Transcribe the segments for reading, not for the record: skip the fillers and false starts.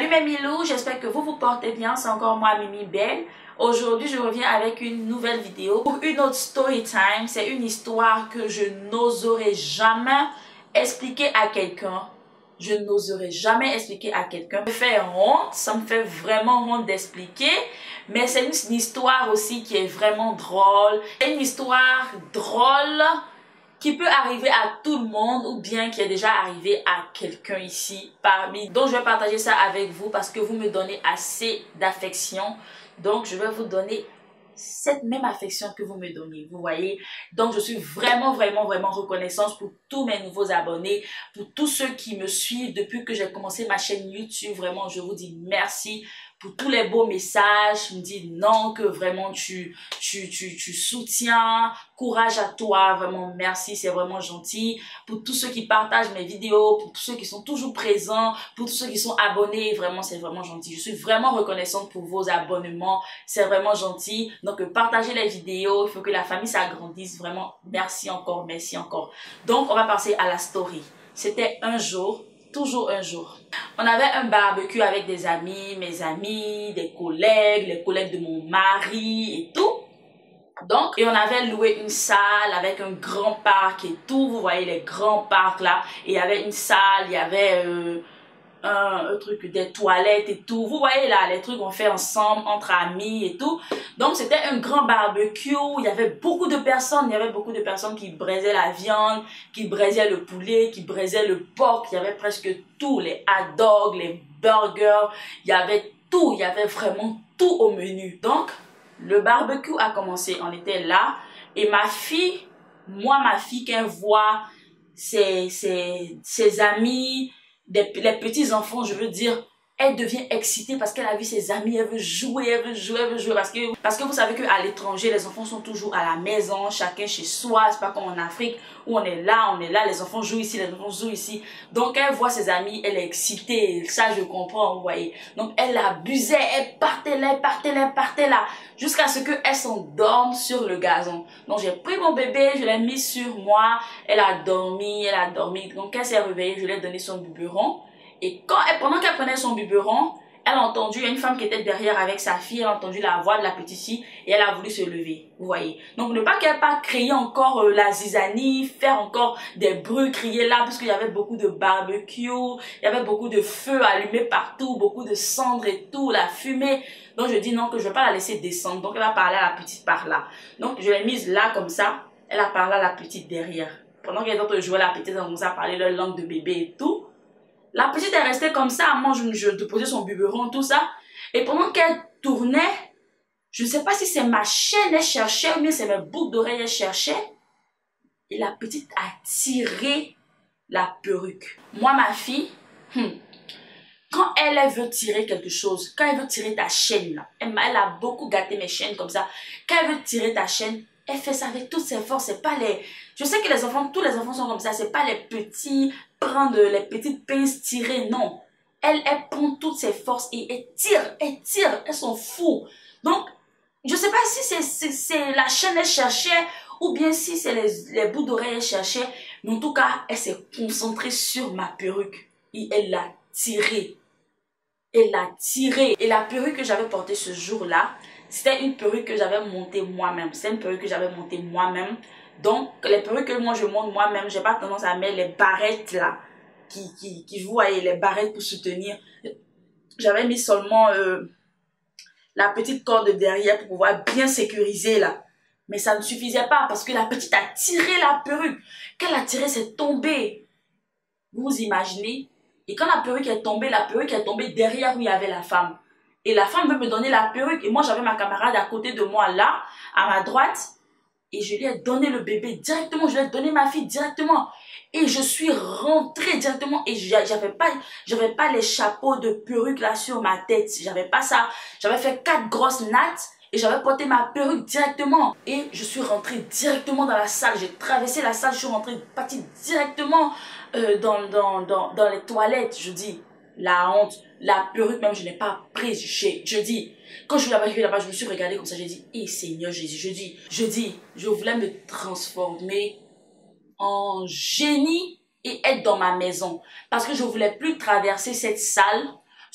Salut mes Milou, j'espère que vous vous portez bien, c'est encore moi Mimi Belle. Aujourd'hui je reviens avec une nouvelle vidéo pour une autre story time. C'est une histoire que je n'oserais jamais expliquer à quelqu'un. Je n'oserais jamais expliquer à quelqu'un. Ça me fait honte, ça me fait vraiment honte d'expliquer. Mais c'est une histoire aussi qui est vraiment drôle. C'est une histoire drôle qui peut arriver à tout le monde ou bien qui est déjà arrivé à quelqu'un ici parmi. Donc je vais partager ça avec vous parce que vous me donnez assez d'affection. Donc je vais vous donner cette même affection que vous me donnez, vous voyez. Donc je suis vraiment reconnaissante pour tous mes nouveaux abonnés, pour tous ceux qui me suivent depuis que j'ai commencé ma chaîne YouTube. Vraiment je vous dis merci pour tous les beaux messages. Me dit non, que vraiment tu soutiens, courage à toi, vraiment merci, c'est vraiment gentil. Pour tous ceux qui partagent mes vidéos, pour tous ceux qui sont toujours présents, pour tous ceux qui sont abonnés, vraiment c'est vraiment gentil. Je suis vraiment reconnaissante pour vos abonnements, c'est vraiment gentil. Donc partagez les vidéos, il faut que la famille s'agrandisse, vraiment merci encore, merci encore. Donc on va passer à la story. C'était un jour, toujours un jour. On avait un barbecue avec des amis, mes amis, des collègues, les collègues de mon mari et tout. Donc, et on avait loué une salle avec un grand parc et tout. Vous voyez les grands parcs là. Et il y avait une salle, il y avait un truc, des toilettes et tout. Vous voyez là, les trucs qu'on fait ensemble, entre amis et tout. Donc, c'était un grand barbecue. Il y avait beaucoup de personnes. Il y avait beaucoup de personnes qui braisaient la viande, qui braisaient le poulet, qui braisaient le porc. Il y avait presque tout. Les hot dogs, les burgers. Il y avait tout. Il y avait vraiment tout au menu. Donc, le barbecue a commencé. On était là. Et ma fille, ma fille, qu'elle voit ses amis, les petits enfants, je veux dire, elle devient excitée parce qu'elle a vu ses amis, elle veut jouer, elle veut jouer, elle veut jouer. Parce que vous savez qu'à l'étranger, les enfants sont toujours à la maison, chacun chez soi. C'est pas comme en Afrique où on est là, les enfants jouent ici, les enfants jouent ici. Donc elle voit ses amis, elle est excitée. Ça, je comprends, vous voyez. Donc elle abusait, elle partait là, elle partait là, elle partait là. Jusqu'à ce qu'elle s'endorme sur le gazon. Donc j'ai pris mon bébé, je l'ai mis sur moi. Elle a dormi, elle a dormi. Donc elle s'est réveillée, je lui ai donné son biberon. Et pendant qu'elle prenait son biberon, elle a entendu, il y a une femme qui était derrière avec sa fille, elle a entendu la voix de la petite fille et elle a voulu se lever, vous voyez. Donc ne pas qu'elle pas crier encore la zizanie, faire encore des bruits, crier là, parce qu'il y avait beaucoup de barbecue, il y avait beaucoup de feu allumé partout, beaucoup de cendres et tout, la fumée. Donc je dis non, que je ne vais pas la laisser descendre, donc elle va parler à la petite par là. Donc je l'ai mise là comme ça, elle a parlé à la petite derrière. Pendant qu'elle est en train de jouer, la petite a commencé à parler leur langue de bébé et tout. La petite est restée comme ça, moi je déposais son biberon, tout ça. Et pendant qu'elle tournait, je ne sais pas si c'est ma chaîne elle cherchait ou bien c'est mes boucles d'oreilles elle cherchait. Et la petite a tiré la perruque. Moi, ma fille, quand elle veut tirer quelque chose, quand elle veut tirer ta chaîne, là, elle a beaucoup gâté mes chaînes comme ça. Quand elle veut tirer ta chaîne, elle fait ça avec toutes ses forces. C'est pas les... Je sais que les enfants, tous les enfants sont comme ça. C'est pas les petits, prendre les petites pinces, tirer, non. Elle prend toutes ses forces et elle tire, elles sont fous. Donc, je sais pas si c'est la chaîne elle cherchait ou bien si c'est les bouts d'oreilles elle cherchait. Mais en tout cas, elle s'est concentrée sur ma perruque et elle l'a tirée. Elle l'a tirée. Et la perruque que j'avais portée ce jour-là, c'était une perruque que j'avais montée moi-même. C'est une perruque que j'avais montée moi-même. Donc, les perruques que moi je monte moi-même, j'ai pas tendance à mettre les barrettes là. Vous voyez, les barrettes pour soutenir. J'avais mis seulement la petite corde derrière pour pouvoir bien sécuriser là. Mais ça ne suffisait pas parce que la petite a tiré la perruque. Quand elle a tiré, c'est tombé. Vous vous imaginez? Et quand la perruque est tombée derrière où il y avait la femme. Et la femme veut me donner la perruque. Et moi, j'avais ma camarade à côté de moi, là, à ma droite. Et je lui ai donné le bébé directement. Je lui ai donné ma fille directement. Et je suis rentrée directement. Et j'avais pas les chapeaux de perruque là sur ma tête. J'avais pas ça. J'avais fait 4 grosses nattes. Et j'avais porté ma perruque directement. Et je suis rentrée directement dans la salle. J'ai traversé la salle. Je suis rentrée partie directement dans les toilettes. Je dis, la honte, la perruque même, je n'ai pas prise. Je dis, quand je suis là-bas, je me suis regardée comme ça. J'ai dit, eh Seigneur Jésus, je voulais me transformer en génie et être dans ma maison. Parce que je ne voulais plus traverser cette salle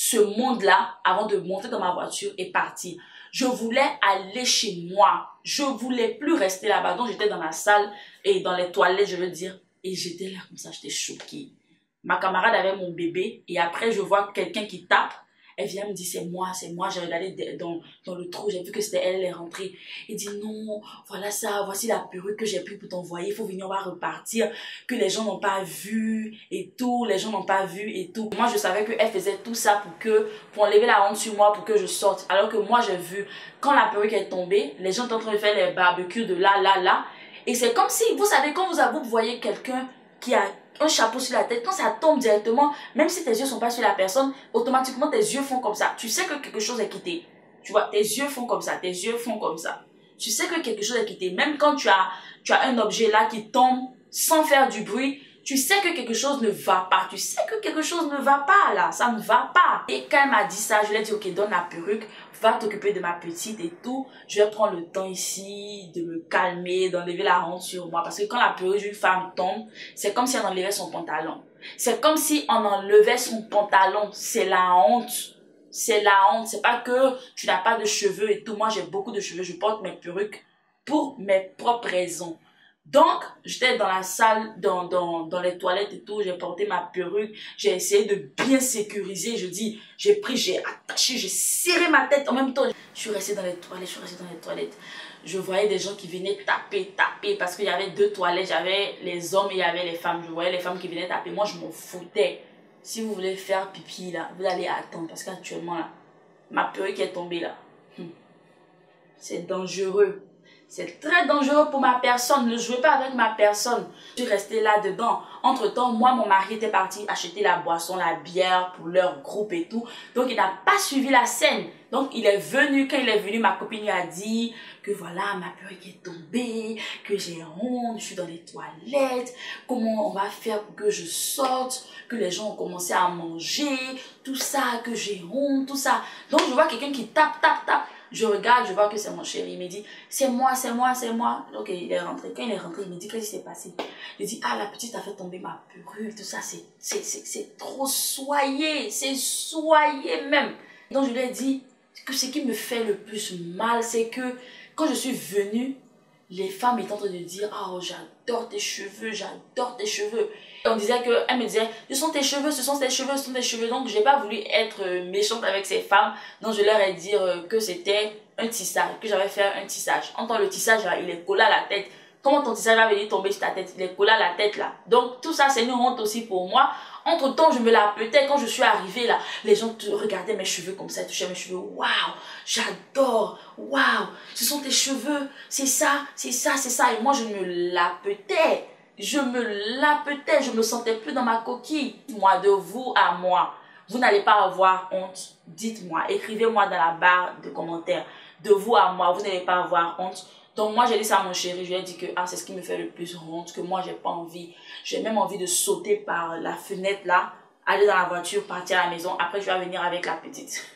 ce monde-là avant de monter dans ma voiture et partir. Je voulais aller chez moi. Je voulais plus rester là-bas. Donc, j'étais dans la salle et dans les toilettes, je veux dire. Et j'étais là comme ça, j'étais choquée. Ma camarade avait mon bébé et après, je vois quelqu'un qui tape. Elle vient me dire, c'est moi. J'ai regardé dans le trou, j'ai vu que c'était elle, elle est rentrée. Elle dit, non, voilà ça, voici la perruque que j'ai pris pour t'envoyer. Il faut venir, on va repartir. Que les gens n'ont pas vu et tout. Les gens n'ont pas vu et tout. Moi, je savais qu'elle faisait tout ça pour enlever la honte sur moi, pour que je sorte. Alors que moi, j'ai vu, quand la perruque est tombée, les gens étaient en train de faire les barbecues de là. Et c'est comme si, vous savez, quand vous voyez quelqu'un qui a un chapeau sur la tête, quand ça tombe directement, même si tes yeux sont pas sur la personne, automatiquement tes yeux font comme ça. Tu sais que quelque chose est quitté. Tu vois, tes yeux font comme ça, tes yeux font comme ça. Tu sais que quelque chose est quitté. Même quand tu as un objet là qui tombe sans faire du bruit, tu sais que quelque chose ne va pas. Tu sais que quelque chose ne va pas là, ça ne va pas. Et quand elle m'a dit ça, je lui ai dit, ok, donne la perruque, va t'occuper de ma petite et tout. Je vais prendre le temps ici de me calmer, d'enlever la honte sur moi. Parce que quand la perruque d'une femme tombe, c'est comme si on enlevait son pantalon. C'est comme si on enlevait son pantalon. C'est la honte. C'est la honte. C'est pas que tu n'as pas de cheveux et tout. Moi, j'ai beaucoup de cheveux. Je porte mes perruques pour mes propres raisons. Donc, j'étais dans la salle, dans les toilettes et tout, j'ai porté ma perruque, j'ai essayé de bien sécuriser, j'ai attaché, j'ai serré ma tête en même temps. Je suis restée dans les toilettes, je voyais des gens qui venaient taper, parce qu'il y avait deux toilettes, j'avais les hommes et il y avait les femmes, je voyais les femmes qui venaient taper, moi je m'en foutais. Si vous voulez faire pipi là, vous allez attendre, parce qu'actuellement là, ma perruque est tombée là. C'est dangereux. C'est très dangereux pour ma personne. Ne jouez pas avec ma personne. Je suis restée là-dedans. Entre-temps, moi, mon mari était parti acheter la boisson, la bière pour leur groupe et tout. Donc, il n'a pas suivi la scène. Donc, il est venu. Quand il est venu, ma copine lui a dit que voilà, ma perruque est tombée, que j'ai honte, je suis dans les toilettes. Comment on va faire pour que je sorte, que les gens ont commencé à manger, tout ça, que j'ai honte, tout ça. Donc, je vois quelqu'un qui tape. Je regarde, je vois que c'est mon chéri. Il me dit, c'est moi. Donc, il est rentré. Quand il est rentré, il me dit, qu'est-ce qui s'est passé? Il dit, ah, la petite a fait tomber ma perruque, tout ça, c'est trop soyé. C'est soyé même. Donc, je lui ai dit que ce qui me fait le plus mal, c'est que quand je suis venue, les femmes étaient en train de dire, oh, j'adore tes cheveux. Elle me disait, ce sont tes cheveux. Donc, j'ai pas voulu être méchante avec ces femmes. Donc, je leur ai dit que c'était un tissage, que j'avais fait un tissage. En tant le tissage, là, il est collé à la tête. Comment ton tissage va venir tomber sur ta tête? Il est collé à la tête, là. Donc, tout ça, c'est une honte aussi pour moi. Entre-temps, je me la pétais. Quand je suis arrivée, là, les gens regardaient mes cheveux comme ça, touchaient mes cheveux. Waouh, j'adore. Waouh, ce sont tes cheveux. C'est ça. Et moi, je me la pétais. Je me sentais plus dans ma coquille. Moi, de vous à moi, vous n'allez pas avoir honte. Dites-moi, écrivez-moi dans la barre de commentaires. De vous à moi, vous n'allez pas avoir honte. Donc moi, j'ai dit ça à mon chéri, je lui ai dit que c'est ce qui me fait le plus honte, que moi, j'ai pas envie. J'ai même envie de sauter par la fenêtre là, aller dans la voiture, partir à la maison. Après, je vais venir avec la petite.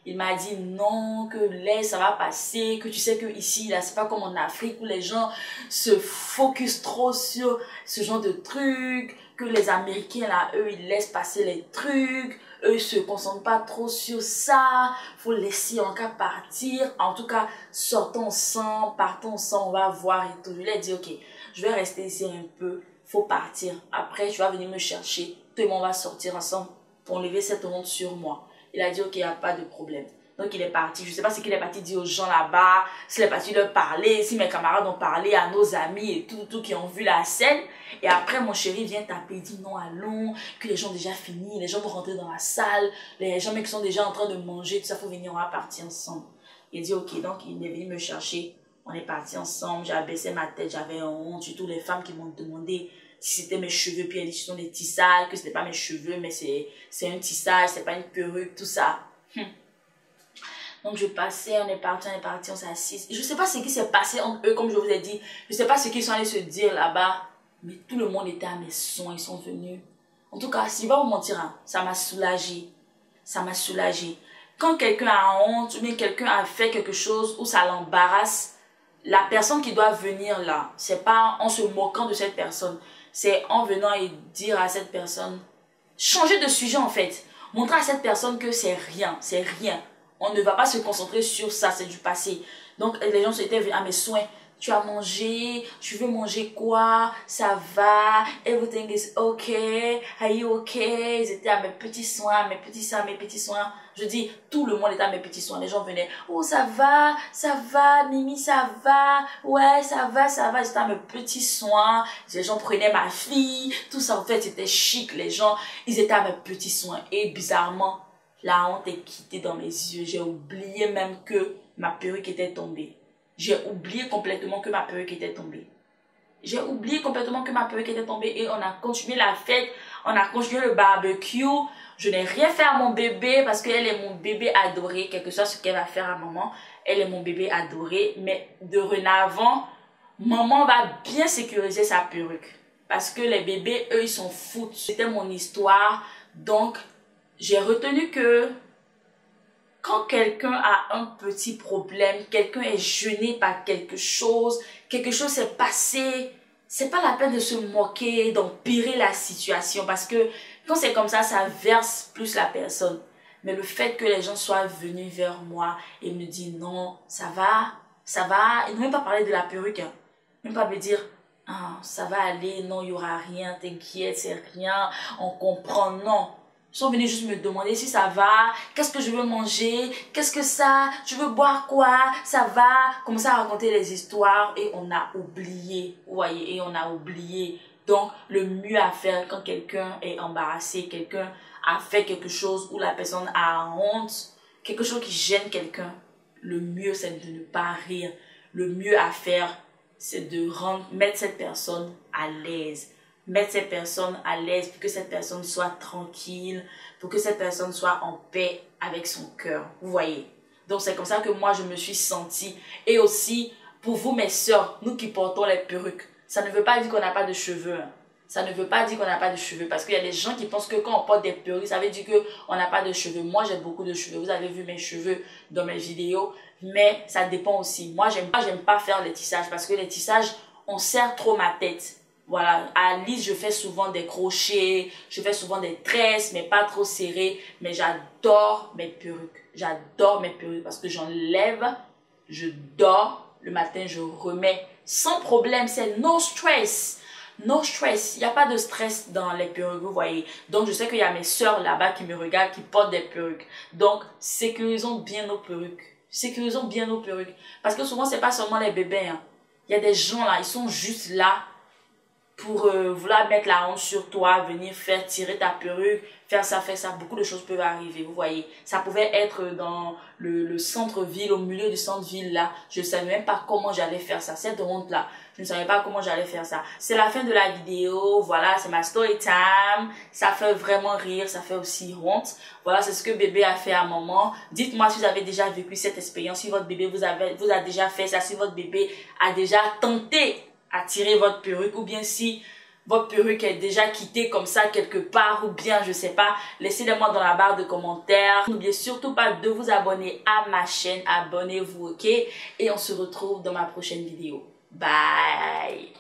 Il m'a dit non, que laisse, ça va passer, que tu sais que ici, là, c'est pas comme en Afrique où les gens se focus trop sur ce genre de trucs, que les Américains, là, eux, ils laissent passer les trucs, eux, ils se concentrent pas trop sur ça, faut laisser en cas partir. En tout cas, sortons ensemble, partons ensemble, on va voir et tout. Je lui ai dit, ok, je vais rester ici un peu, faut partir. Après, tu vas venir me chercher, tout le monde va sortir ensemble pour enlever cette honte sur moi. Il a dit, ok, il n'y a pas de problème. Donc, il est parti. Je ne sais pas ce qu'il est parti dire aux gens là-bas, s'il est parti leur parler, si mes camarades ont parlé à nos amis et tout qui ont vu la scène. Et après, mon chéri vient taper, il dit, non, allons, que les gens ont déjà fini, les gens vont rentrer dans la salle, les gens qui sont déjà en train de manger, tout ça, il faut venir, on va partir ensemble. Il dit, ok, donc il est venu me chercher. On est parti ensemble, j'ai abaissé ma tête, j'avais honte, surtout les femmes qui m'ont demandé si c'était mes cheveux, puis elle dit ce sont des tissages, que ce n'est pas mes cheveux, mais c'est un tissage, c'est pas une perruque, tout ça. Donc je passais, on est parti, on s'est assis. Je ne sais pas ce qui s'est passé entre eux, comme je vous ai dit. Je ne sais pas ce qu'ils sont allés se dire là-bas, mais tout le monde était à mes sons, ils sont venus. En tout cas, si je ne vais pas vous mentir, hein, ça m'a soulagée. Ça m'a soulagée. Quand quelqu'un a honte, ou bien quelqu'un a fait quelque chose où ça l'embarrasse, la personne qui doit venir là, c'est pas en se moquant de cette personne. C'est en venant et dire à cette personne, changer de sujet en fait. Montrer à cette personne que c'est rien, c'est rien. On ne va pas se concentrer sur ça, c'est du passé. Donc les gens étaient venus à mes soins. Tu as mangé, tu veux manger quoi, ça va, everything is okay, are you okay? Ils étaient à mes petits soins, mes petits soins, mes petits soins. Je dis, tout le monde était à mes petits soins. Les gens venaient, oh ça va, Mimi, ça va, ouais, ça va. Ils étaient à mes petits soins. Les gens prenaient ma fille, tout ça en fait, c'était chic. Les gens, ils étaient à mes petits soins. Et bizarrement, la honte est quittée dans mes yeux. J'ai oublié même que ma perruque était tombée. J'ai oublié complètement que ma perruque était tombée. J'ai oublié complètement que ma perruque était tombée et on a continué la fête, on a continué le barbecue. Je n'ai rien fait à mon bébé parce qu'elle est mon bébé adoré, quel que soit ce qu'elle va faire à maman. Elle est mon bébé adoré, mais dorénavant, maman va bien sécuriser sa perruque. Parce que les bébés, eux, ils s'en foutent. C'était mon histoire, donc j'ai retenu que quand quelqu'un a un petit problème, quelqu'un est gêné par quelque chose s'est passé, c'est pas la peine de se moquer, d'empirer la situation parce que quand c'est comme ça verse plus la personne. Mais le fait que les gens soient venus vers moi et me disent non, ça va, ils n'ont même pas parlé de la perruque, hein. Même pas me dire ah, ça va aller, non, il y aura rien, t'inquiète, c'est rien, on comprend, non. Ils sont venus juste me demander si ça va, qu'est-ce que je veux manger, qu'est-ce que ça, tu veux boire quoi, ça va. Commencer à raconter les histoires et on a oublié, vous voyez, et on a oublié. Donc, le mieux à faire quand quelqu'un est embarrassé, quelqu'un a fait quelque chose où la personne a honte, quelque chose qui gêne quelqu'un, le mieux c'est de ne pas rire. Le mieux à faire, c'est de mettre cette personne à l'aise. Mettre cette personne à l'aise pour que cette personne soit tranquille, pour que cette personne soit en paix avec son cœur. Vous voyez? Donc c'est comme ça que moi je me suis sentie. Et aussi, pour vous mes soeurs, nous qui portons les perruques, ça ne veut pas dire qu'on n'a pas de cheveux. Hein. Ça ne veut pas dire qu'on n'a pas de cheveux. Parce qu'il y a des gens qui pensent que quand on porte des perruques, ça veut dire qu'on n'a pas de cheveux. Moi j'ai beaucoup de cheveux. Vous avez vu mes cheveux dans mes vidéos. Mais ça dépend aussi. Moi j'aime pas faire les tissages. Parce que les tissages, on serre trop ma tête. Voilà, à Lise, je fais souvent des crochets, je fais souvent des tresses, mais pas trop serrées. Mais j'adore mes perruques. J'adore mes perruques parce que j'enlève, je dors, le matin je remets sans problème. C'est no stress. No stress. Il n'y a pas de stress dans les perruques, vous voyez. Donc, je sais qu'il y a mes soeurs là-bas qui me regardent, qui portent des perruques. Donc, sécurisons bien nos perruques. Sécurisons bien nos perruques. Parce que souvent, c'est pas seulement les bébés. Hein. Il y a des gens là, ils sont juste là pour vouloir mettre la honte sur toi, venir faire tirer ta perruque, faire ça, beaucoup de choses peuvent arriver, vous voyez. Ça pouvait être dans le centre-ville, au milieu du centre-ville là, je ne savais même pas comment j'allais faire ça, cette honte là, je ne savais pas comment j'allais faire ça. C'est la fin de la vidéo, voilà, c'est ma story time, ça fait vraiment rire, ça fait aussi honte. Voilà, c'est ce que bébé a fait à maman. Dites-moi si vous avez déjà vécu cette expérience, si votre bébé vous a déjà fait ça, si votre bébé a déjà tenté à tirer votre perruque ou bien si votre perruque est déjà quittée comme ça quelque part ou bien je sais pas, laissez-le moi dans la barre de commentaires. N'oubliez surtout pas de vous abonner à ma chaîne, abonnez-vous, ok? Et on se retrouve dans ma prochaine vidéo. Bye!